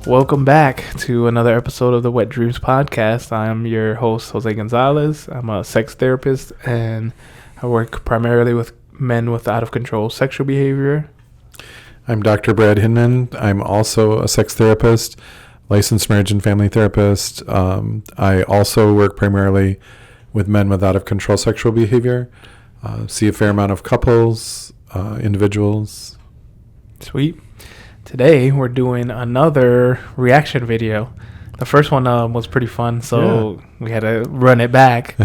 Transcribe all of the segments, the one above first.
Welcome back to another episode of the Wet Dreams podcast. I'm your host, Jose Gonzalez. I'm a sex therapist, and I work primarily with men with out-of-control sexual behavior. I'm Dr. Brad Hinman. I'm also a sex therapist, licensed marriage and family therapist. I also work primarily with men with out-of-control sexual behavior. See a fair amount of couples, individuals. Sweet. Today, we're doing another reaction video. The first one was pretty fun, so we had to run it back.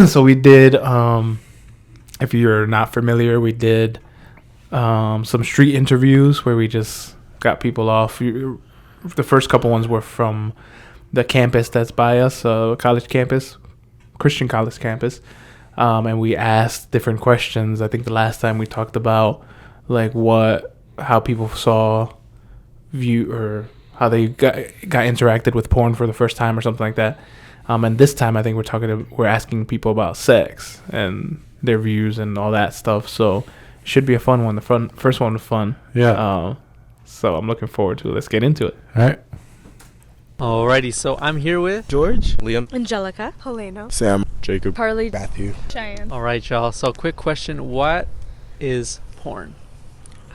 So we did, if you're not familiar, we did some street interviews where we just got people off. The first couple ones were from the campus that's by us, college campus, Christian college campus. And we asked different questions. I think the last time we talked about how people or how they got interacted with porn for the first time or something like that. And this time I think we're asking people about sex and their views and all that stuff. So it should be a fun one. The first one was fun. Yeah. So I'm looking forward to it. Let's get into it. All right. Alrighty, so I'm here with George, Liam, Angelica, Helena, Sam, Jacob, Carly, Matthew, Cheyenne. Alright, y'all. So quick question, what is porn?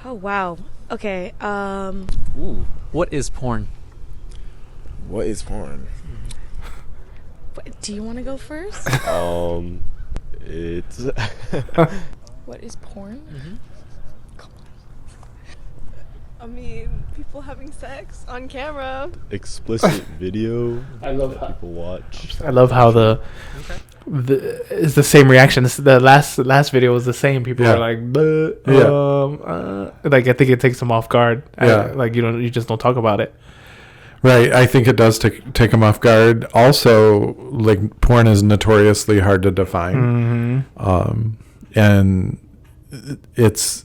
Oh wow. Okay. Ooh. What is porn? what is porn? Do you want to go first? It's What is porn? Mm-hmm. I mean, people having sex on camera. explicit video. I love how people watch. I love how it's the same reaction. The last video was the same. People are like, like I think it takes them off guard. Yeah. You just don't talk about it. Right. I think it does take them off guard. Also, like, porn is notoriously hard to define. Mm-hmm. And it's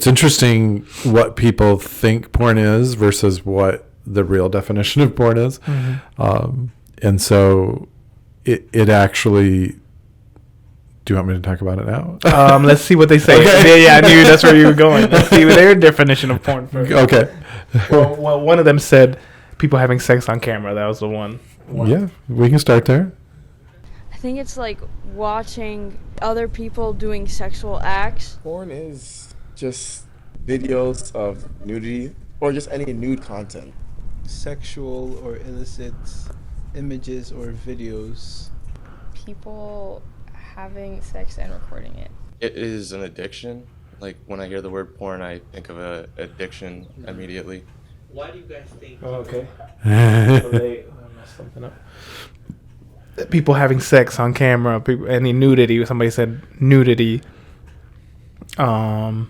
interesting what people think porn is versus what the real definition of porn is. Mm-hmm. And so it actually, do you want me to talk about it now? Let's see what they say. Okay. Yeah, I knew that's where you were going. Let's see their definition of porn first. Okay. Well, one of them said people having sex on camera. That was the one. Yeah, we can start there. I think it's like watching other people doing sexual acts. Porn is just videos of nudity or just any nude content. Sexual or illicit images or videos. People having sex and recording it. It is an addiction. Like, when I hear the word porn, I think of an addiction immediately. Why do you guys think? Oh, okay. So they messed something up. People having sex on camera. Any nudity. Somebody said nudity. Yeah.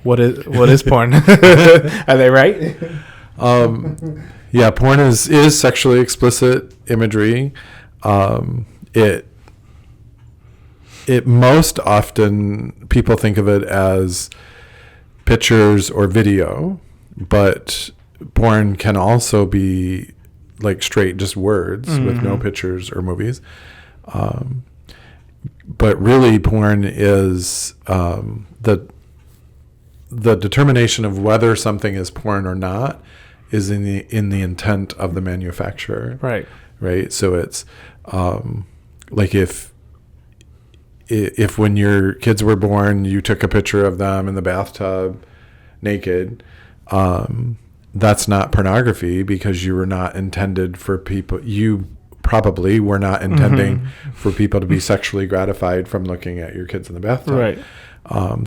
What is porn? Are they right? Yeah, porn is sexually explicit imagery. It most often people think of it as pictures or video, but porn can also be like straight just words with no pictures or movies. But really, porn is the determination of whether something is porn or not is in the intent of the manufacturer. Right. So it's like if when your kids were born, you took a picture of them in the bathtub naked, that's not pornography because you were not intended for people. You probably were not intending for people to be sexually gratified from looking at your kids in the bathtub. Right.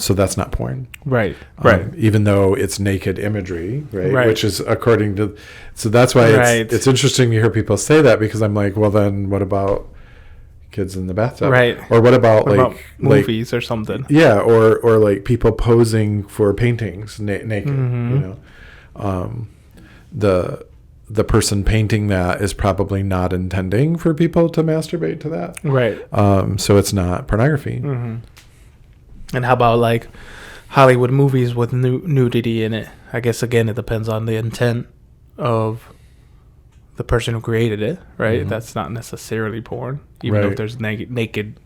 So that's not porn. Right. Even though it's naked imagery, right? Which is according to, so that's why it's interesting to hear people say that, because I'm like, well, then what about kids in the bathtub? Right. Or what about movies or something? Yeah. Or like people posing for paintings naked, you know, the person painting that is probably not intending for people to masturbate to that. Right. So it's not pornography. Mm-hmm. And how about like Hollywood movies with nudity in it? I guess, again, it depends on the intent of the person who created it, right? Mm-hmm. That's not necessarily porn, even though there's naked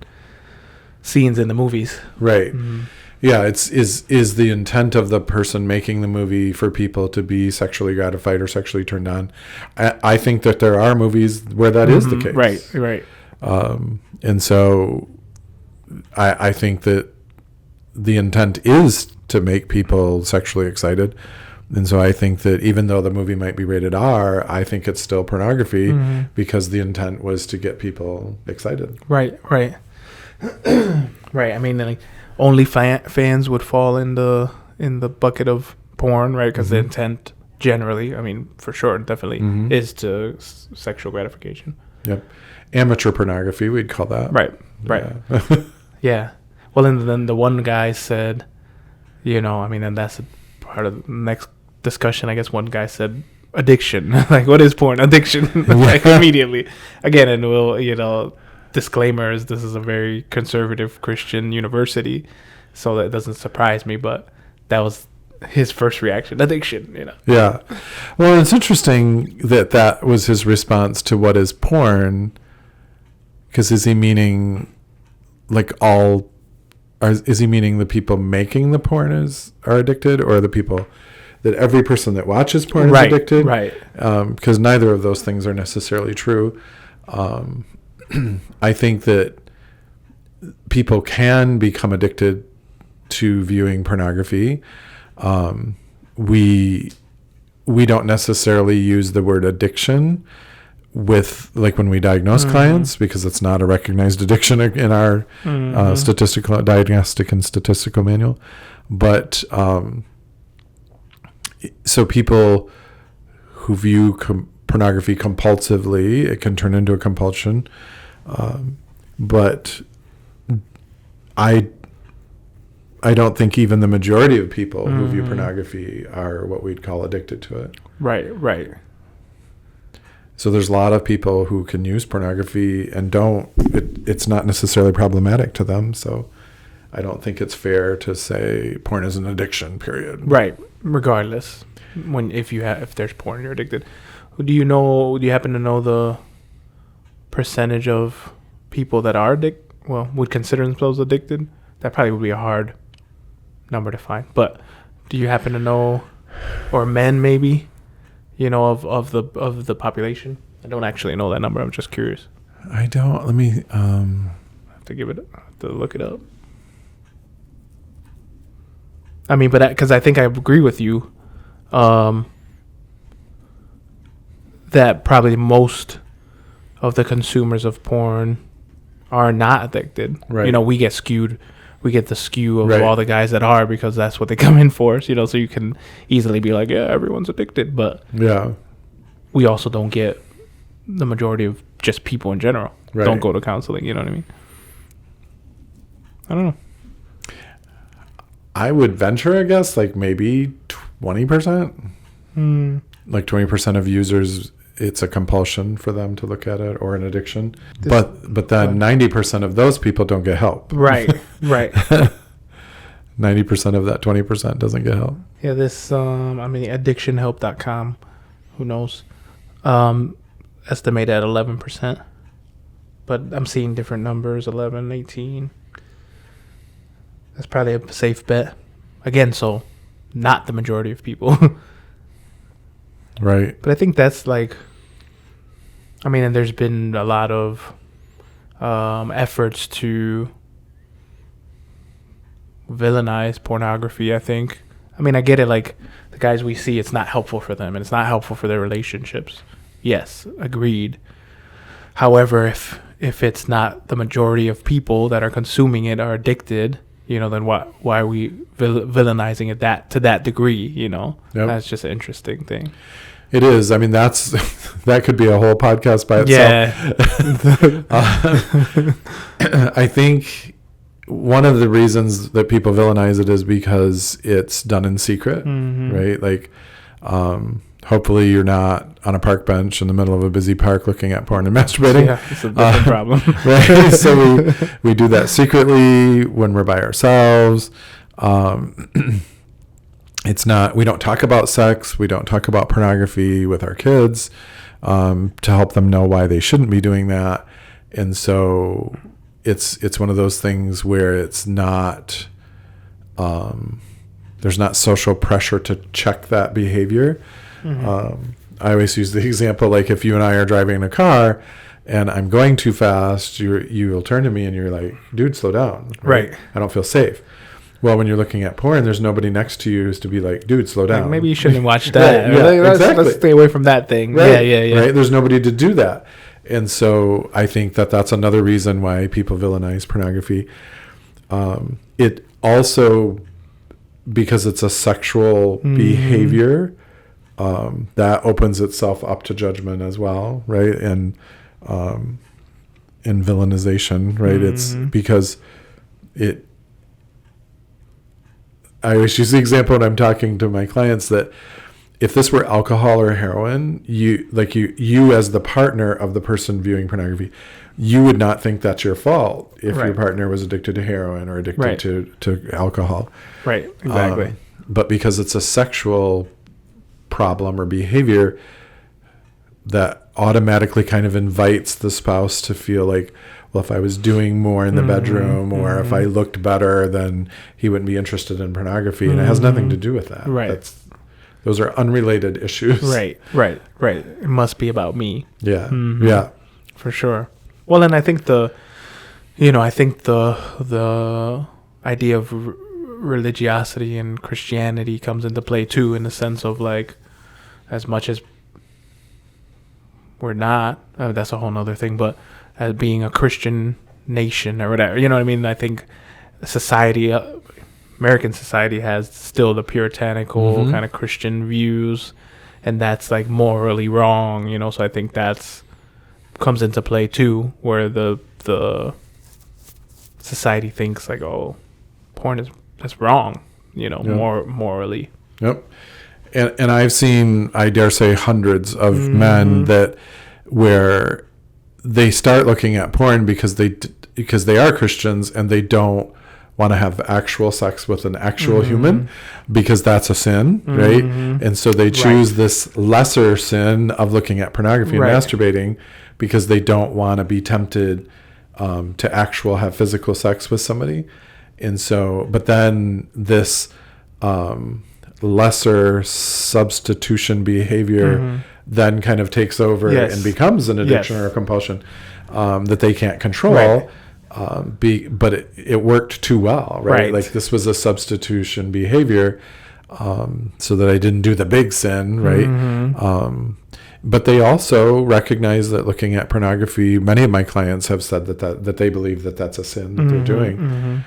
scenes in the movies. Right. Mm-hmm. Yeah, is the intent of the person making the movie for people to be sexually gratified or sexually turned on. I think that there are movies where that is the case. Right. And so I think that the intent is to make people sexually excited. And so I think that even though the movie might be rated R, I think it's still pornography because the intent was to get people excited. Right. Right. I mean, like, only fans would fall in the bucket of porn, right? Because the intent generally, I mean, for sure, definitely is to sexual gratification. Yep. Amateur pornography, we'd call that. Right. Yeah. Yeah. Well, and then the one guy said, I mean, and that's a part of the next discussion. I guess one guy said addiction. Like, what is porn? Addiction. Like, immediately. Again, and we'll, disclaimers, this is a very conservative Christian university, so that doesn't surprise me, but that was his first reaction. Addiction. Yeah. Well, it's interesting that was his response to what is porn, because is he meaning like is he meaning the people making the porn are addicted, or the people that every person that watches porn is addicted? Right. Because neither of those things are necessarily true. I think that people can become addicted to viewing pornography. We don't necessarily use the word addiction with, like, when we diagnose clients, because it's not a recognized addiction in our statistical diagnostic and statistical manual. But so people who view pornography compulsively, it can turn into a compulsion. But I don't think even the majority of people who view pornography are what we'd call addicted to it. Right. So there's a lot of people who can use pornography and it's not necessarily problematic to them. So I don't think it's fair to say porn is an addiction, period. Right. Regardless, if there's porn, you're addicted. Do you happen to know the percentage of people that are would consider themselves addicted? That probably would be a hard number to find. But do you happen to know, or men maybe, of the population? I don't actually know that number. I'm just curious. I don't. Let me. I have to look it up. I mean, but because I think I agree with you, that probably most of the consumers of porn are not addicted. Right. We get skewed. We get the skew of all the guys that are, because that's what they come in for. So you can easily be like, yeah, everyone's addicted. But yeah, we also don't get the majority of just people in general. Right. Don't go to counseling. You know what I mean? I don't know. I would venture, I guess, like maybe 20%. Like 20% of users, it's a compulsion for them to look at it, or an addiction. But then 90% of those people don't get help. Right. 90% of that 20% doesn't get help. Yeah, this addictionhelp.com, who knows, estimated at 11%. But I'm seeing different numbers, 11, 18. That's probably a safe bet. Again, so not the majority of people. Right. But I think that's like, and there's been a lot of efforts to villainize pornography, I think. I get it, like, the guys we see, it's not helpful for them, and it's not helpful for their relationships. Yes, agreed. However, if it's not the majority of people that are consuming it are addicted, then why are we villainizing it to that degree? Yep. That's just an interesting thing. It is. That could be a whole podcast by itself. Yeah. I think one of the reasons that people villainize it is because it's done in secret, right? Like, hopefully you're not on a park bench in the middle of a busy park looking at porn and masturbating. Yeah, it's a different problem. Right? So we do that secretly when we're by ourselves. It's not, we don't talk about sex. We don't talk about pornography with our kids to help them know why they shouldn't be doing that. And so it's one of those things where it's not there's not social pressure to check that behavior. I always use the example, like if you and I are driving in a car and I'm going too fast, you'll turn to me and you're like, dude, slow down. Right. I don't feel safe. Well, when you're looking at porn, there's nobody next to you who's to be like, dude, slow down. Like, maybe you shouldn't watch that. Right, yeah, exactly. Let's stay away from that thing. Right, Yeah. Right? There's nobody to do that. And so I think that that's another reason why people villainize pornography. It also, because it's a sexual behavior, that opens itself up to judgment as well, right? And villainization, right? It's because I always use the example when I'm talking to my clients that if this were alcohol or heroin, you as the partner of the person viewing pornography, you would not think that's your fault if your partner was addicted to heroin or addicted to alcohol. Right, exactly. But because it's a sexual problem or behavior, that automatically kind of invites the spouse to feel like, well, if I was doing more in the bedroom or if I looked better, then he wouldn't be interested in pornography. And it has nothing to do with that. Right. Those are unrelated issues. Right. It must be about me. Yeah. Yeah. For sure. Well, and I think the idea of religiosity and Christianity comes into play too, in the sense of like, as much as we're not, that's a whole nother thing, but as being a Christian nation or whatever, you know what I mean? I think society, American society has still the puritanical kind of Christian views, and that's like morally wrong, you know? So I think that's comes into play too, where the society thinks like, oh, porn that's wrong, you know, morally. Yep. And I've seen, I dare say, hundreds of men that where they start looking at porn because they are Christians and they don't want to have actual sex with an actual human because that's a sin, right? And so they choose this lesser sin of looking at pornography and masturbating because they don't want to be tempted to have physical sex with somebody. And so, but then this lesser substitution behavior then kind of takes over and becomes an addiction or a compulsion that they can't control. But it worked too well, right? Like this was a substitution behavior so that I didn't do the big sin, right? But they also recognize that looking at pornography, many of my clients have said that they believe that that's a sin that they're doing.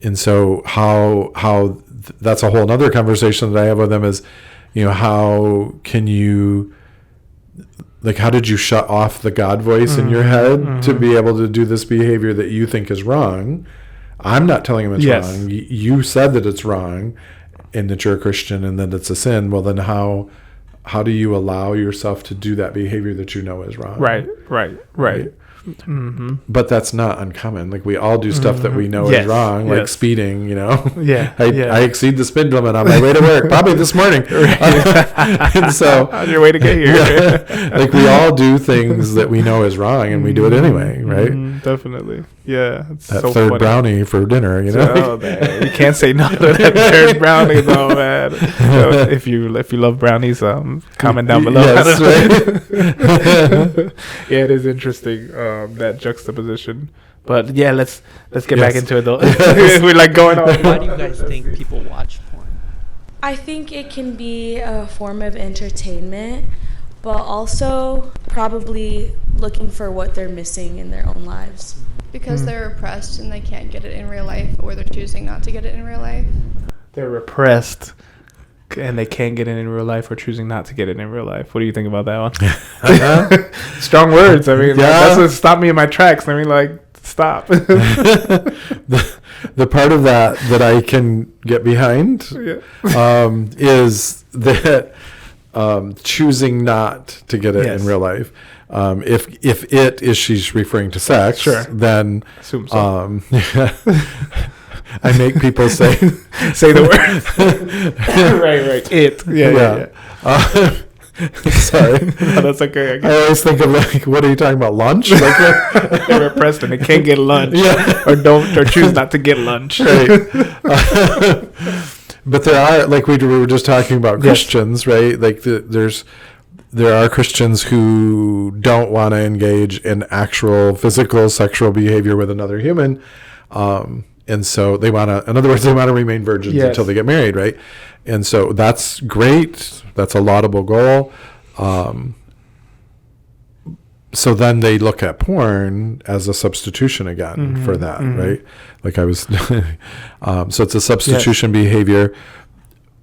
And so how that's a whole other conversation that I have with them is, you know, how can you, like, how did you shut off the God voice in your head to be able to do this behavior that you think is wrong? I'm not telling them it's wrong. You said that it's wrong and that you're a Christian and that it's a sin. Well, then how do you allow yourself to do that behavior that you know is wrong? Right. But that's not uncommon. Like we all do stuff that we know is wrong, like speeding, you know. I exceed the speed limit on my way to work, probably this morning. And so on your way to get here. Like we all do things that we know is wrong and we do it anyway, right? Definitely. Yeah. It's that so third funny. Brownie for dinner, you know. Oh, man. You can't say no to that third brownie though, man. If you love brownies, comment down below. Yes, right. Yeah, it is interesting, that juxtaposition. But yeah, let's get back into it though. We're like going on. Why do you guys think people watch porn? I think it can be a form of entertainment, but also probably looking for what they're missing in their own lives. Because they're repressed and they can't get it in real life, or they're choosing not to get it in real life. They're repressed and they can't get it in real life or choosing not to get it in real life. What do you think about that one? Strong words. I mean, that's what stopped me in my tracks. I mean, like, stop. The part of that I can get behind is that choosing not to get it in real life. If it is she's referring to sex, then assume so. I make people say the word. right. It. Yeah. Sorry. No, that's okay. I always think of like, what are you talking about? Lunch? Like, They're repressed and they can't get lunch. Yeah. or choose not to get lunch. Right. But there are, like we were just talking about Christians, right? Like there are Christians who don't want to engage in actual physical sexual behavior with another human. And so they want to, in other words, they want to remain virgins until they get married, right? And so that's great. That's a laudable goal. So then they look at porn as a substitution again for that, right? Like I was, so it's a substitution behavior.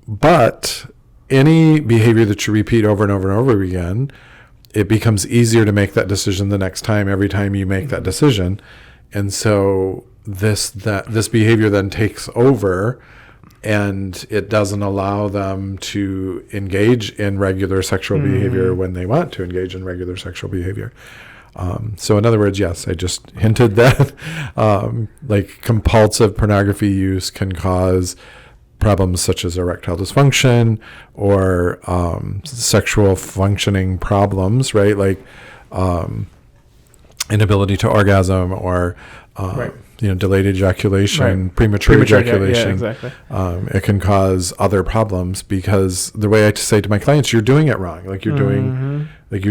But any behavior that you repeat over and over and over again, it becomes easier to make that decision the next time, every time you make that decision. And so this behavior then takes over, and it doesn't allow them to engage in regular sexual behavior when they want to engage in regular sexual behavior. So in other words, yes, I just hinted that like compulsive pornography use can cause problems such as erectile dysfunction or sexual functioning problems, right? Like inability to orgasm or delayed ejaculation, premature ejaculation. Yeah, exactly. It can cause other problems because the way I say to my clients, you're doing it wrong. Like you're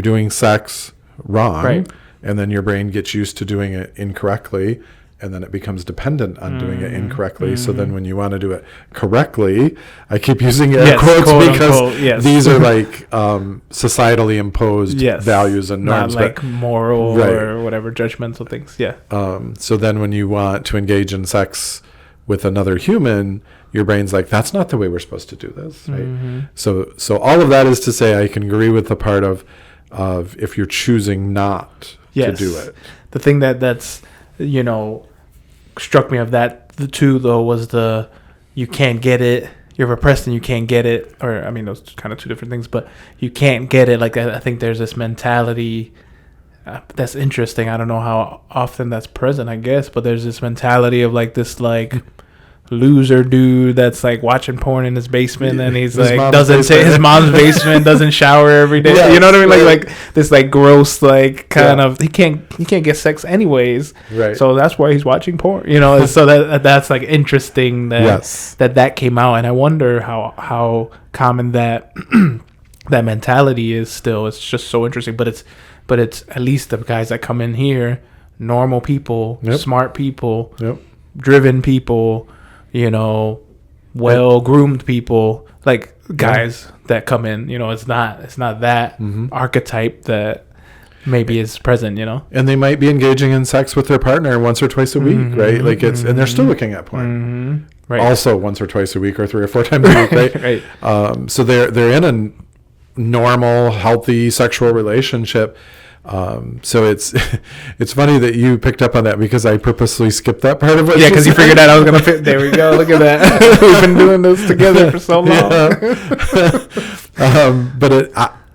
doing sex wrong, and then your brain gets used to doing it incorrectly, and then it becomes dependent on doing it incorrectly. So then when you want to do it correctly, I keep using air quotes because unquote, these are like societally imposed values and norms. Not like moral or whatever judgmental things. Yeah. So then when you want to engage in sex with another human, your brain's like, that's not the way we're supposed to do this, right? So all of that is to say I can agree with the part of if you're choosing not to do it. The thing that's struck me of that the two though was you can't get it, you're repressed and you can't get it, or I mean those kind of two different things, but you can't get it. Like I think there's this mentality that's interesting. I don't know how often that's present, I guess, but there's this mentality of like this like loser dude that's like watching porn in his basement, and he's like doesn't take his mom's basement, doesn't shower every day. You know what I mean? Like this like gross like kind of he can't get sex anyways. Right. So that's why he's watching porn. So that's like interesting that came out, and I wonder how common that that mentality is still. It's just so interesting, but it's at least the guys that come in here, normal people, smart people, driven people, well-groomed people, like guys that come in, it's not that archetype that maybe is present, And they might be engaging in sex with their partner once or twice a week, right? Like and they're still looking at porn. Right. Also once or twice a week or 3 or 4 times a week, right? Right. So they're in a normal, healthy sexual relationship. So it's funny that you picked up on that because I purposely skipped that part of it. Yeah, because you figured out I was gonna fit. There we go. Look at that. We've been doing this together for so long. But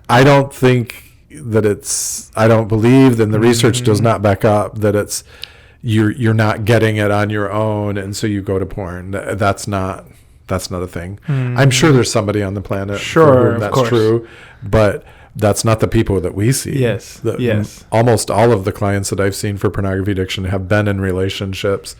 I don't think that I don't believe, and the research does not back up that you're not getting it on your own, and so you go to porn. That's not a thing. I'm sure there's somebody on the planet for whom that's true, but that's not the people that we see. Yes. Almost all of the clients that I've seen for pornography addiction have been in relationships,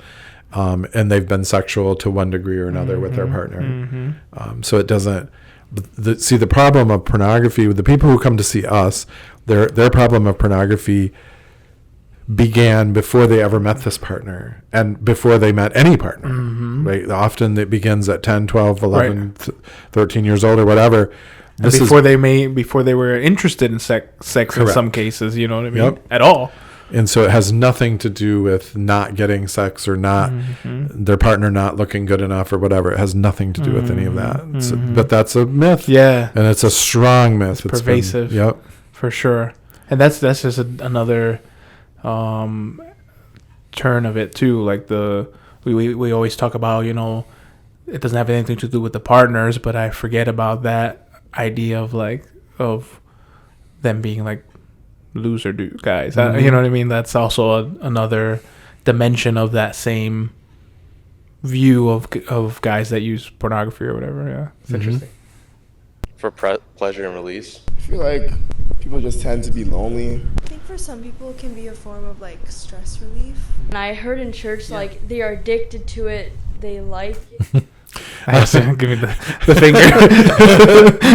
and they've been sexual to one degree or another with their partner. So it doesn't. The problem of pornography with the people who come to see us, their problem of pornography began before they ever met this partner and before they met any partner, right? Often it begins at 10, 12, 11, 13 years old or whatever. Before they were interested in sex in some cases, you know what I mean? At all. And so it has nothing to do with not getting sex or not their partner not looking good enough or whatever. It has nothing to do with any of that. But that's a myth. Yeah. And it's a strong myth. It's pervasive. For sure. And that's just another turn of it too. Like we always talk about, it doesn't have anything to do with the partners, but I forget about that idea of them being like loser dude guys. You know what I mean? That's also another dimension of that same view of guys that use pornography or whatever. Yeah, it's interesting. For pleasure and release, feel like people just tend to be lonely. I think for some people it can be a form of like stress relief. And I heard in church like they are addicted to it, they like it. I asked him, give me the finger.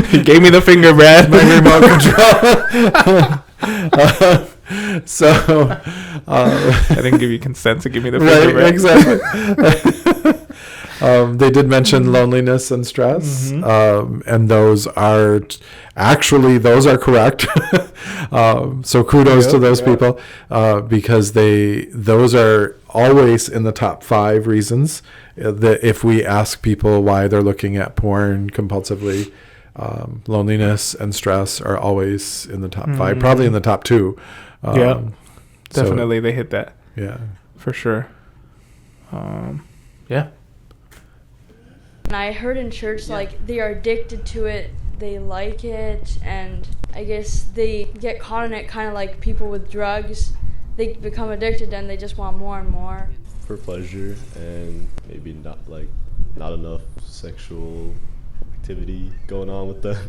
He gave me the finger, Brad. My remote control. I didn't give you consent to give me the finger, right, Brad. Exactly. They did mention loneliness and stress, and those are correct. So kudos to those people, because those are always in the top 5 reasons that if we ask people why they're looking at porn compulsively, loneliness and stress are always in the top 5, probably in the top 2. Definitely they hit that. Yeah, for sure. Yeah. And I heard in church like they are addicted to it, they like it, and I guess they get caught in it kind of like people with drugs. They become addicted and they just want more and more. For pleasure and maybe not enough sexual activity going on with them.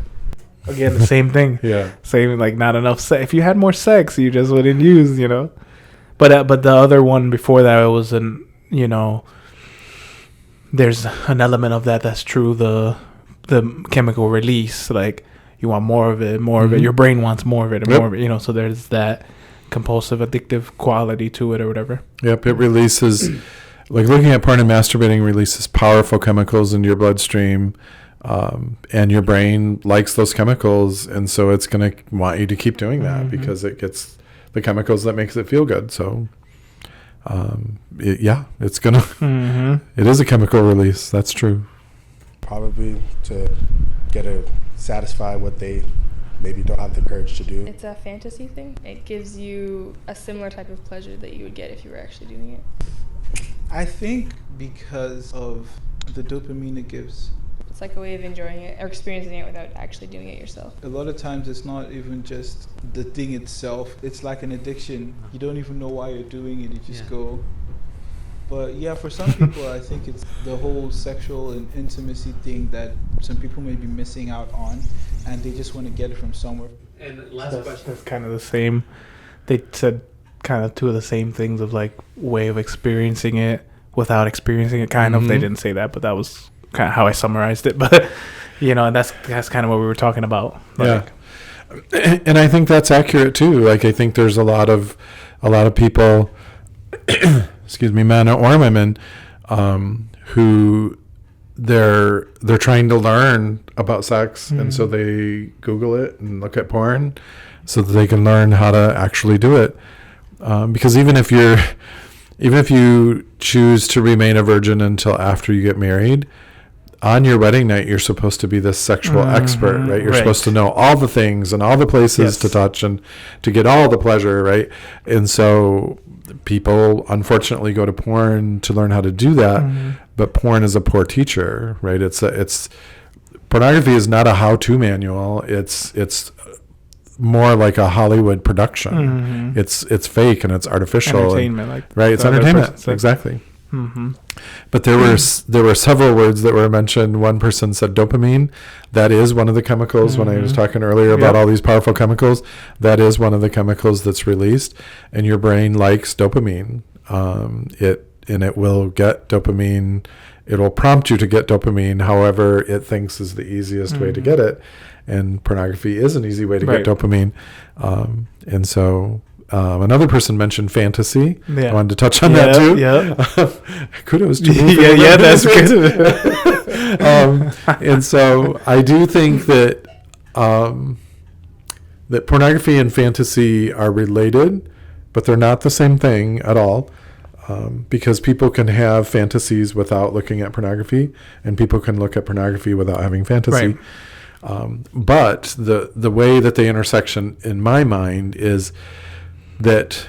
Again, the same thing. Yeah. Same, like not enough sex. If you had more sex, you just wouldn't use, you know. But the other one before that, it was there's an element of that's true. The chemical release, like you want more of it. Your brain wants more of it, and more of it. You know, so there's that compulsive, addictive quality to it, or whatever. Yep, it releases, like looking at porn and masturbating releases powerful chemicals into your bloodstream, and your brain likes those chemicals, and so it's going to want you to keep doing that because it gets the chemicals that makes it feel good. So, it's going to, it is a chemical release. That's true. Probably to satisfy what they maybe don't have the courage to do. It's a fantasy thing. It gives you a similar type of pleasure that you would get if you were actually doing it. I think because of the dopamine it gives. It's like a way of enjoying it or experiencing it without actually doing it yourself. A lot of times it's not even just the thing itself. It's like an addiction. You don't even know why you're doing it. You just go. But yeah, for some people, I think it's the whole sexual and intimacy thing that some people may be missing out on, and they just want to get it from somewhere. And last question. That's kind of the same. They said kind of two of the same things of like way of experiencing it without experiencing it. Kind of. They didn't say that, but that was kind of how I summarized it. But and that's kind of what we were talking about. Like, yeah, and I think that's accurate too. Like I think there's a lot of people. Excuse me, men or women, who they're trying to learn about sex, and so they Google it and look at porn, so that they can learn how to actually do it. Because even if you choose to remain a virgin until after you get married, on your wedding night you're supposed to be this sexual expert, right? You're supposed to know all the things and all the places to touch and to get all the pleasure, right? And so people unfortunately go to porn to learn how to do that, but porn is a poor teacher, right? It's pornography is not a how-to manual. It's more like a Hollywood production. It's fake and it's artificial. Entertainment, right? It's entertainment, exactly. But there were several words that were mentioned. One person said dopamine. That is one of the chemicals. When I was talking earlier about all these powerful chemicals, that is one of the chemicals that's released, and your brain likes dopamine. It will get dopamine. It will prompt you to get dopamine. However, it thinks is the easiest way to get it, and pornography is an easy way to get dopamine. And so. Another person mentioned fantasy. Yeah. I wanted to touch on that too. Yeah. Kudos to me. Yeah, that's good. And so I do think that that pornography and fantasy are related, but they're not the same thing at all. Because people can have fantasies without looking at pornography, and people can look at pornography without having fantasy. Right. But the way that they intersection in my mind is that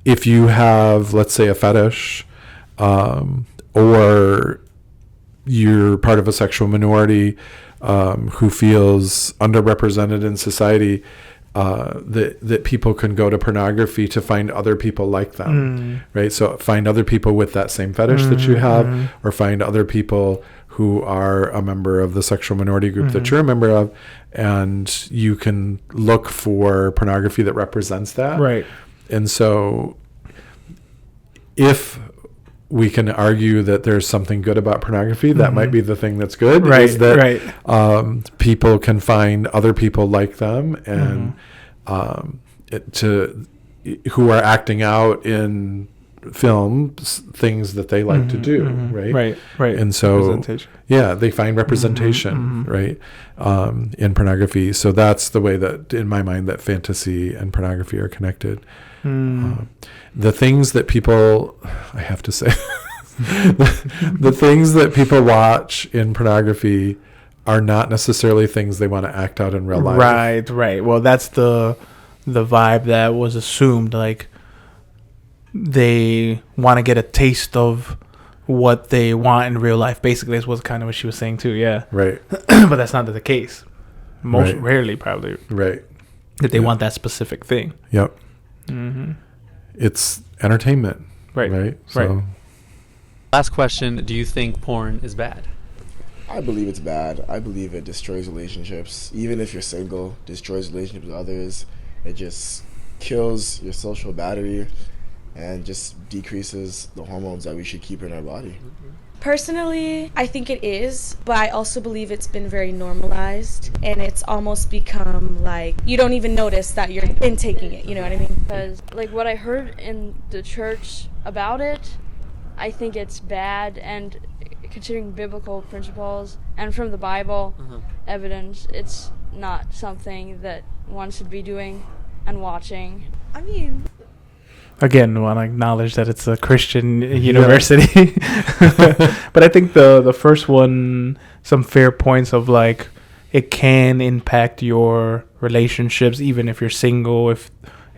if you have, let's say, a fetish, or you're part of a sexual minority who feels underrepresented in society, that people can go to pornography to find other people like them, right? So find other people with that same fetish that you have, or find other people who are a member of the sexual minority group that you're a member of, and you can look for pornography that represents that. Right. And so if we can argue that there's something good about pornography, that might be the thing that's good. Right, is that people can find other people like them and who are acting out in films things that they like to do, right? Right. And so, they find representation, right, in pornography. So that's the way that, in my mind, that fantasy and pornography are connected. The things that people, I have to say, the things that people watch in pornography are not necessarily things they want to act out in real life. Right. Well, that's the vibe that was assumed, like they want to get a taste of what they want in real life. Basically, that's what kind of what she was saying too. Yeah. Right. But that's not the case. Most rarely, probably. Right. That they want that specific thing. Yep. It's entertainment. Right. So. Last question: do you think porn is bad? I believe it's bad. I believe it destroys relationships. Even if you're single, destroys relationships with others. It just kills your social battery and just decreases the hormones that we should keep in our body. Personally, I think it is, but I also believe it's been very normalized, and it's almost become like you don't even notice that you're intaking it, you know what I mean? Because like what I heard in the church about it, I think it's bad, and considering biblical principles and from the Bible evidence, it's not something that one should be doing and watching. I mean, again, want to acknowledge that it's a Christian university. But I think the first one, some fair points of like, it can impact your relationships, even if you're single, if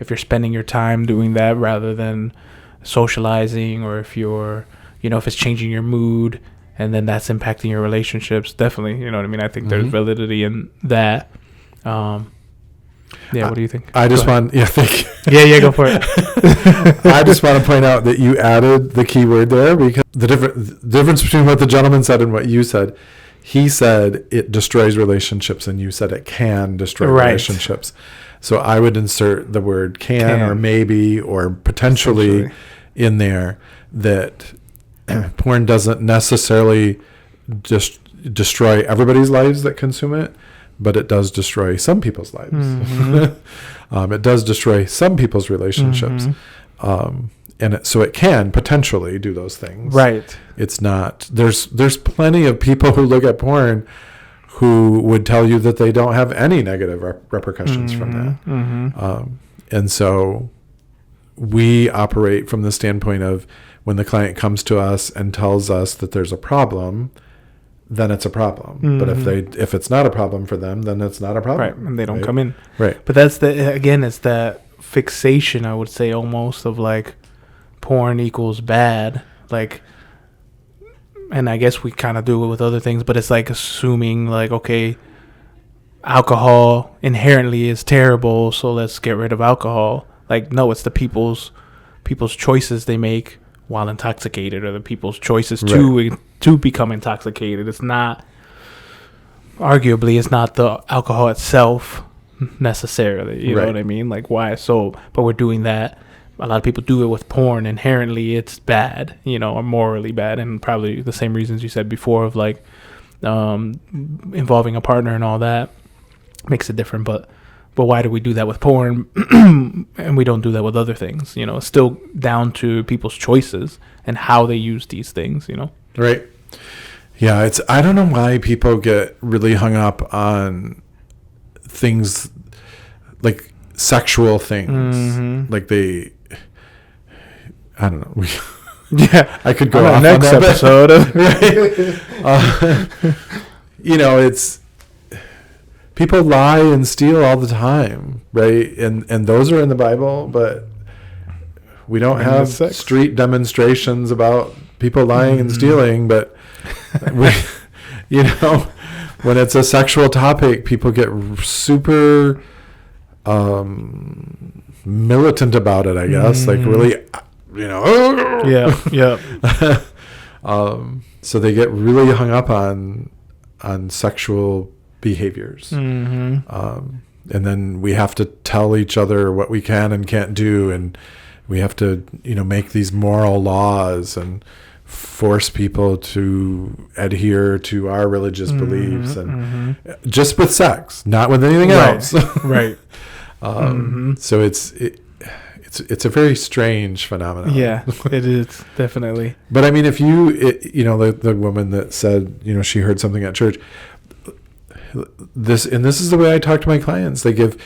you're spending your time doing that rather than socializing, or if you're, if it's changing your mood and then that's impacting your relationships. Definitely, you know what I mean? I think there's validity in that. What do you think? I just want, thank you. Yeah, go for it. I just want to point out that you added the key word there, because the difference between what the gentleman said and what you said. He said it destroys relationships, and you said it can destroy relationships. So I would insert the word can or maybe or potentially in there, that porn doesn't necessarily just destroy everybody's lives that consume it, but it does destroy some people's lives. It does destroy some people's relationships. So it can potentially do those things. Right. It's not, there's plenty of people who look at porn who would tell you that they don't have any negative repercussions from that. And so we operate from the standpoint of, when the client comes to us and tells us that there's a problem, then it's a problem. But if it's not a problem for them, then it's not a problem. Right, and they don't come in. Right. But that's it's that fixation, I would say, almost of like porn equals bad. Like, and I guess we kind of do it with other things, but it's like assuming like, okay, alcohol inherently is terrible, so let's get rid of alcohol. Like, no, it's the people's choices they make while intoxicated, or the people's choices to become intoxicated. It's not, arguably, it's not the alcohol itself necessarily. You know what I mean? Like, why? So, but we're doing that. A lot of people do it with porn. Inherently, it's bad, or morally bad, and probably the same reasons you said before of like involving a partner and all that makes it different. But why do we do that with porn and we don't do that with other things? It's still down to people's choices and how they use these things, Right. Yeah, I don't know why people get really hung up on things like sexual things. Like I don't know. I could go off next on that episode. Right. It's, people lie and steal all the time, right? And those are in the Bible, but we don't have street demonstrations about people lying and stealing. But when it's a sexual topic, people get super militant about it, I guess. Like really, Yeah. So they get really hung up on sexual behaviors. And then we have to tell each other what we can and can't do, and we have to, make these moral laws and force people to adhere to our religious beliefs, and just with sex, not with anything else. Right. So it's a very strange phenomenon. Yeah, it is, definitely. But I mean, if the woman that said, she heard something at church, this is the way I talk to my clients. Like, if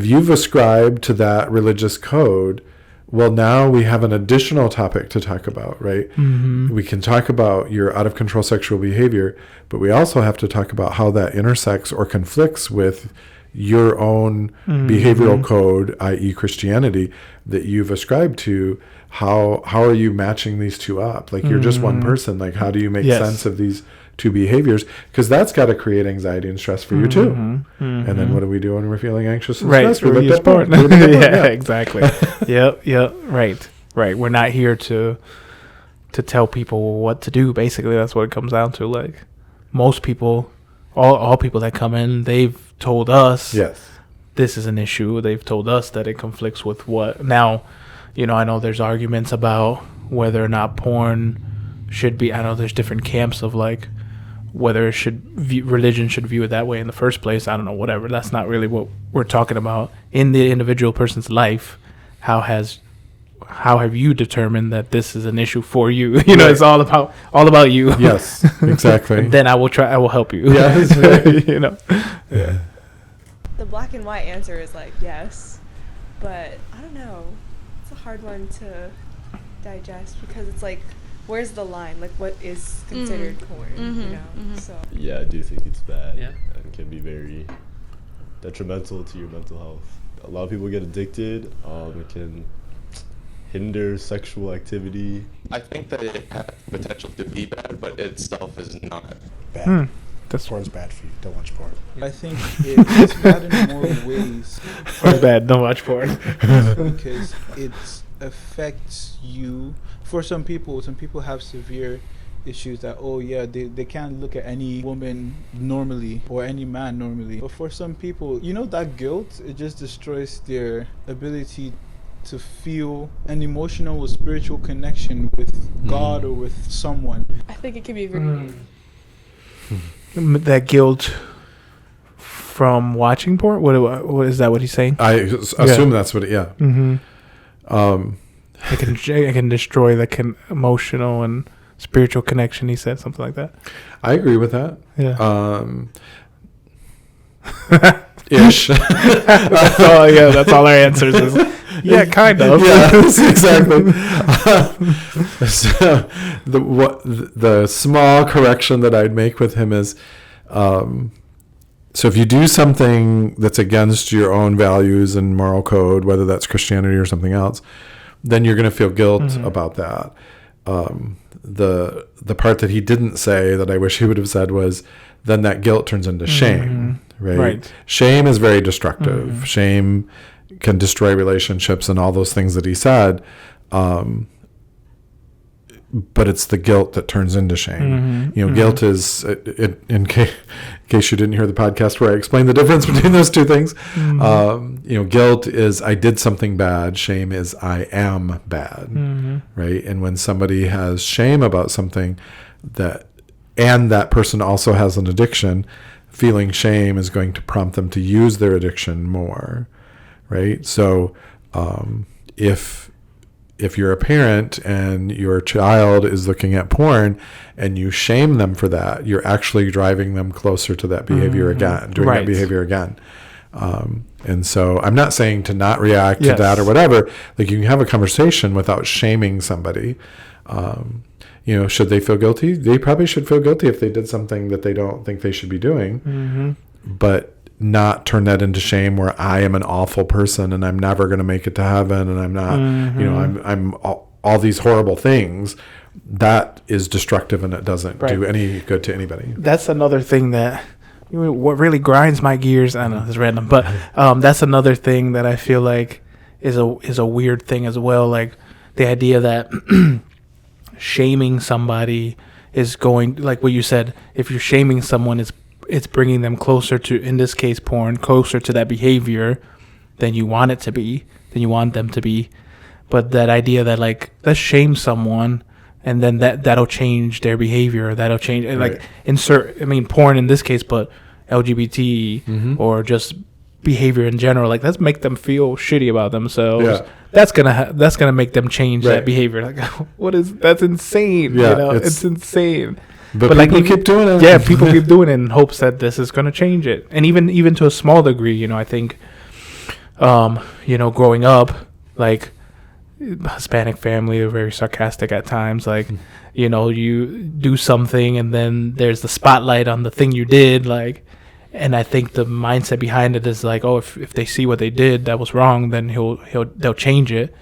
you've ascribed to that religious code, well, now we have an additional topic to talk about, right? We can talk about your out of control sexual behavior, but we also have to talk about how that intersects or conflicts with your own behavioral code, i.e. Christianity, that you've ascribed to. How are you matching these two up? Like, you're just one person. Like, how do you make sense of these two behaviors? Because that's got to create anxiety and stress for you too. And then what do we do when we're feeling anxious and stressed? We look at porn. Yeah, exactly. Yep. Right. We're not here to tell people what to do. Basically, that's what it comes down to. Like, most people, all people that come in, they've told us this is an issue. They've told us that it conflicts with what. Now, I know there's arguments about whether or not porn should be. I know there's different camps of like whether religion should view it that way in the first place. I don't know, whatever. That's not really what we're talking about. In the individual person's life, how have you determined that this is an issue for you? It's all about you. Yes, exactly. And then I will help you. Yes. The black and white answer is like yes, but I don't know. It's a hard one to digest because it's like, where's the line? Like, what is considered porn? So yeah, I do think it's bad. Yeah, and can be very detrimental to your mental health. A lot of people get addicted. It can hinder sexual activity. I think that it has potential to be bad, but itself is not bad. Porn's bad for you. Don't watch porn. I think it's bad in more ways. Porn's bad. Don't watch porn. Because it affects you. For some people have severe issues that, they can't look at any woman normally or any man normally. But for some people, that guilt, it just destroys their ability to feel an emotional or spiritual connection with God or with someone. I think it can be very... That guilt from watching porn? What is that what he's saying? I assume that's what it, It can destroy the emotional and spiritual connection. He said something like that. I agree with that. Yeah. Ish. That's all our answers is. Yeah, kind of. Yes, exactly. So the small correction that I'd make with him is, so if you do something that's against your own values and moral code, whether that's Christianity or something else, then you're going to feel guilt about that. The part that he didn't say that I wish he would have said was, then that guilt turns into shame, right? Shame is very destructive. Shame can destroy relationships and all those things that he said. But it's the guilt that turns into shame. Guilt is, in case you didn't hear the podcast where I explained the difference between those two things, guilt is I did something bad. Shame is I am bad, right? And when somebody has shame about something and that person also has an addiction, feeling shame is going to prompt them to use their addiction more, right? So if you're a parent and your child is looking at porn and you shame them for that, you're actually driving them closer to that behavior again, doing that behavior again. And so I'm not saying to not react to that or whatever. Like, you can have a conversation without shaming somebody. Should they feel guilty? They probably should feel guilty if they did something that they don't think they should be doing. But not turn that into shame where I am an awful person and I'm never going to make it to heaven and I'm not, I'm all these horrible things. That is destructive and it doesn't do any good to anybody. That's another thing that what really grinds my gears. I know it's random, but that's another thing that I feel like is a weird thing as well. Like the idea that shaming somebody is going, like what you said, if you're shaming someone, it's bringing them closer to, in this case, porn, closer to that behavior than you want it to be, than you want them to be. But that idea that, like, let's shame someone and then that'll change their behavior, that'll change, like, porn in this case, but LGBT or just behavior in general, like, let's make them feel shitty about themselves. Yeah. That's gonna make them change that behavior. Like, that's insane. Yeah, you know, it's insane. But people keep doing it. Yeah, people keep doing it in hopes that this is gonna change it. And even to a small degree, you know, I think, growing up, like, Hispanic family are very sarcastic at times. Like, you know, you do something and then there's the spotlight on the thing you did. Like, and I think the mindset behind it is like, oh, if they see what they did that was wrong, then they'll change it.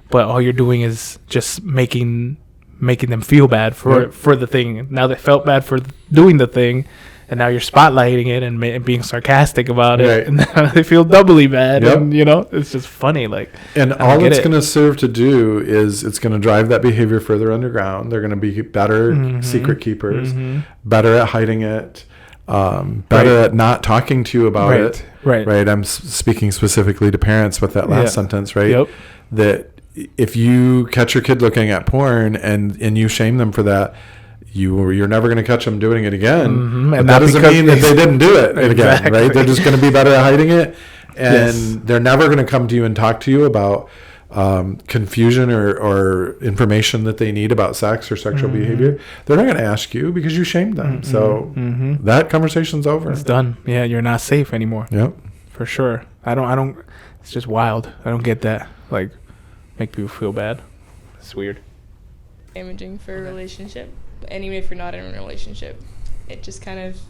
But all you're doing is just making them feel bad for the thing. Now they felt bad for doing the thing, and now you're spotlighting it and being sarcastic about it, and now they feel doubly bad. And you know, it's just funny. Like, and all it's going to serve to do is it's going to drive that behavior further underground. They're going to be better secret keepers, better at hiding it, better at not talking to you about it. Right. I'm speaking specifically to parents with that last sentence. Right. That if you catch your kid looking at porn and you shame them for that, you're never going to catch them doing it again. And that doesn't mean that they didn't do it again, right? They're just going to be better at hiding it, and they're never going to come to you and talk to you about confusion or information that they need about sex or sexual behavior. They're not going to ask you because you shamed them. So that conversation's over. It's done. Yeah, you're not safe anymore. Yep, for sure. I don't. It's just wild. I don't get that. Like, make people feel bad. It's weird. Imaging for a relationship. And even if you're not in a relationship, it just kind of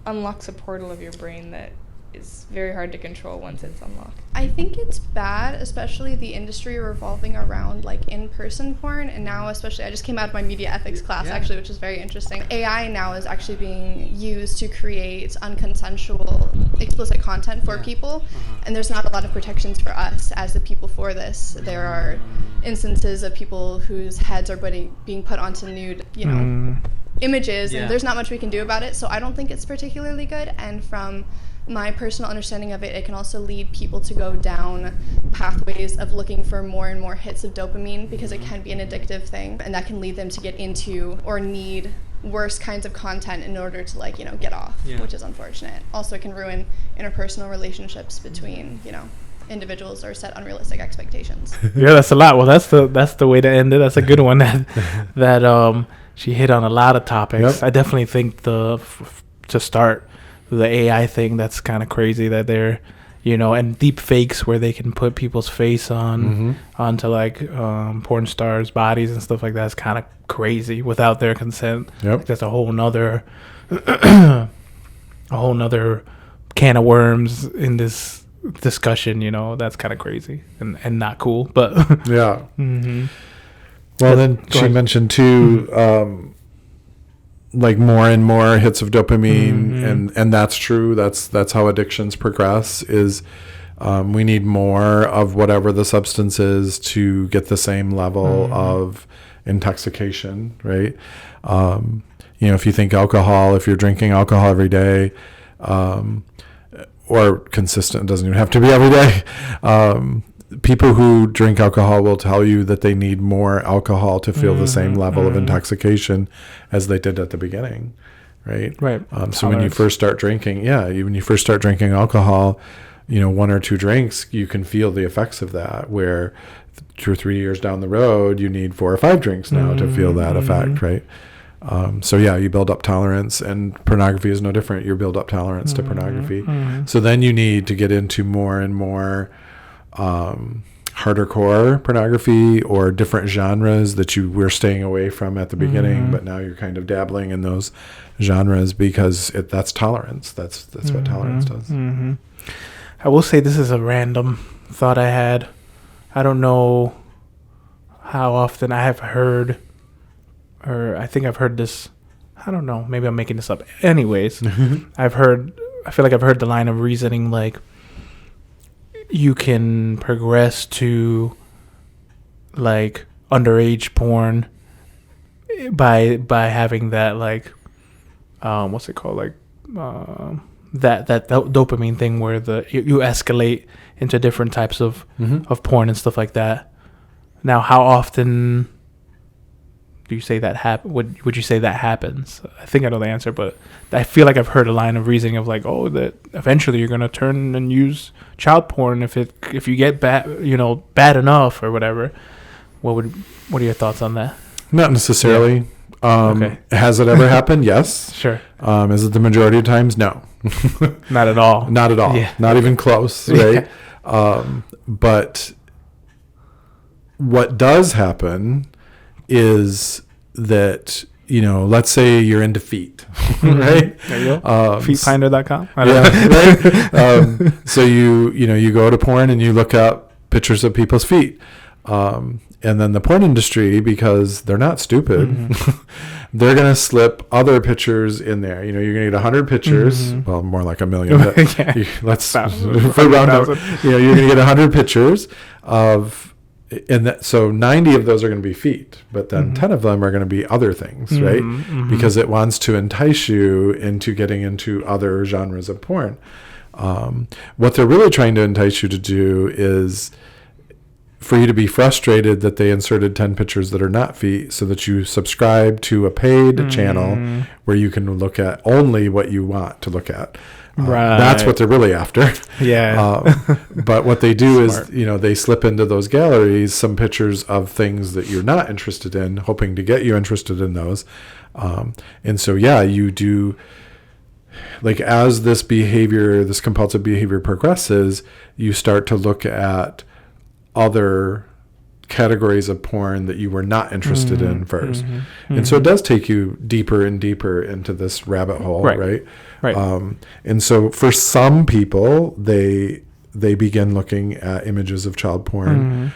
unlocks a portal of your brain that is very hard to control once it's unlocked. I think it's bad, especially the industry revolving around like in-person porn, and now especially, I just came out of my media ethics class actually, which is very interesting. AI now is actually being used to create unconsensual, explicit content for people, and there's not a lot of protections for us as the people for this. There are instances of people whose heads are being put onto nude, images, and there's not much we can do about it, so I don't think it's particularly good. And from my personal understanding of it, it can also lead people to go down pathways of looking for more and more hits of dopamine, because it can be an addictive thing, and that can lead them to get into or need worse kinds of content in order to get off, which is unfortunate. Also, it can ruin interpersonal relationships between individuals or set unrealistic expectations. Yeah, that's a lot. Well, that's the way to end it. That's a good one. That she hit on a lot of topics. Yep. I definitely think to start the AI thing, that's kind of crazy that they're, and deep fakes where they can put people's face onto like porn stars' bodies and stuff like that is kind of crazy without their consent. Yep. Like, that's a whole nother can of worms in this discussion. That's kind of crazy and not cool. But yeah. Well, then she mentioned too. Like more and more hits of dopamine, and that's true. That's how addictions progress. Is we need more of whatever the substance is to get the same level of intoxication, right? If you think alcohol, if you're drinking alcohol every day, or consistent, it doesn't even have to be every day. People who drink alcohol will tell you that they need more alcohol to feel the same level of intoxication as they did at the beginning, right? Right. So when you first start drinking, alcohol, 1 or 2 drinks, you can feel the effects of that, where 2 or 3 years down the road, you need 4 or 5 drinks now to feel that effect, right? You build up tolerance, and pornography is no different. You build up tolerance to pornography. So then you need to get into more and more harder core pornography or different genres that you were staying away from at the beginning, but now you're kind of dabbling in those genres because that's tolerance. That's what tolerance does. I will say this is a random thought I had. I don't know how often I have heard, or I think I've heard this. I don't know. Maybe I'm making this up. Anyways, I feel like I've heard the line of reasoning like, you can progress to like underage porn by having that, like, what's it called, like, that dopamine thing where you escalate into different types of porn and stuff like that. Now, how often do you say that would you say that happens? I think I know the answer, but I feel like I've heard a line of reasoning of like, oh, that eventually you're gonna turn and use child porn if you get bad enough or whatever. What are your thoughts on that? Not necessarily. Okay. Has it ever happened? Yes. Sure. Is it the majority of times? No. Not at all. Not at all. Yeah. Not even close, right? But what does happen is that, let's say you're into feet, right? There you go. Feetfinder.com. Right? So you go to porn and you look up pictures of people's feet. And then the porn industry, because they're not stupid, they're going to slip other pictures in there. You're going to get 100 pictures. Well, more like 1 million. But let's for round up. You're going to get 100 pictures of, so 90 of those are going to be feet, but then 10 of them are going to be other things, right? Because it wants to entice you into getting into other genres of porn. What they're really trying to entice you to do is for you to be frustrated that they inserted 10 pictures that are not feet, so that you subscribe to a paid channel where you can look at only what you want to look at. Right. That's what they're really after. Yeah. But what they do is, they slip into those galleries some pictures of things that you're not interested in, hoping to get you interested in those. And so, you do, like, as this compulsive behavior progresses, you start to look at other categories of porn that you were not interested in first. And so it does take you deeper and deeper into this rabbit hole, right? And so for some people, they begin looking at images of child porn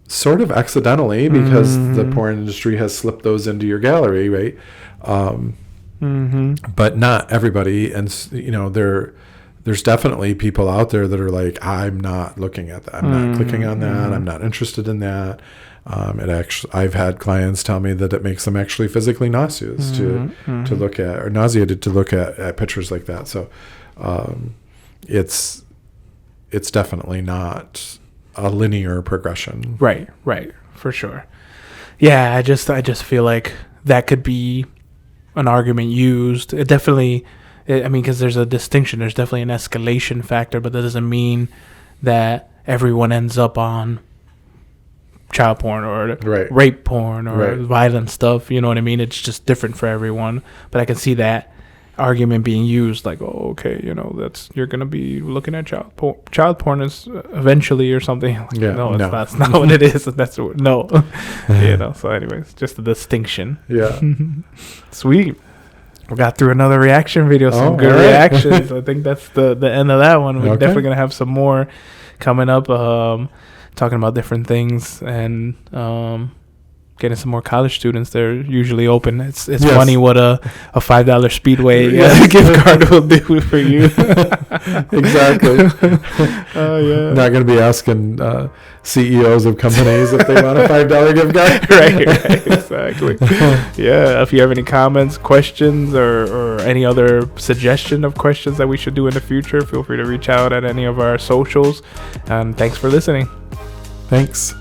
sort of accidentally because the porn industry has slipped those into your gallery, right? But not everybody. And, there's definitely people out there that are like, I'm not looking at that. I'm not clicking on that. I'm not interested in that. I've had clients tell me that it makes them actually physically nauseous to look at, or nauseated to look at pictures like that. So it's definitely not a linear progression. Right, for sure. Yeah, I just feel like that could be an argument used. It definitely. Because there's a distinction. There's definitely an escalation factor, but that doesn't mean that everyone ends up on child porn or rape porn or violent stuff. You know what I mean? It's just different for everyone. But I can see that argument being used, like, oh, okay, you're gonna be looking at child porn is eventually or something. Like, that's not what it is. So anyways, just a distinction. Yeah. Sweet. We got through another reaction video, some good reactions. I think that's the end of that one. We're definitely going to have some more coming up, talking about different things and getting some more college students. They're usually open. It's funny what a $5 Speedway gift card will do for you. Exactly. Not going to be asking CEOs of companies if they want a $5 gift card. Right, exactly. If you have any comments, questions, or any other suggestion of questions that we should do in the future, feel free to reach out at any of our socials. And thanks for listening. Thanks.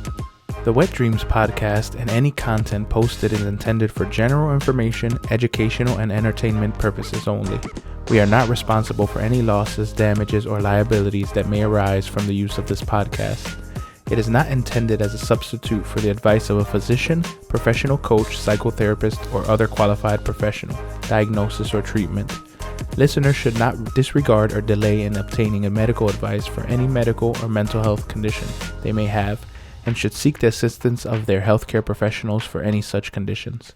The Wet Dreams podcast and any content posted is intended for general information, educational, and entertainment purposes only. We are not responsible for any losses, damages, or liabilities that may arise from the use of this podcast. It is not intended as a substitute for the advice of a physician, professional coach, psychotherapist, or other qualified professional, diagnosis, or treatment. Listeners should not disregard or delay in obtaining a medical advice for any medical or mental health condition they may have, and should seek the assistance of their healthcare professionals for any such conditions.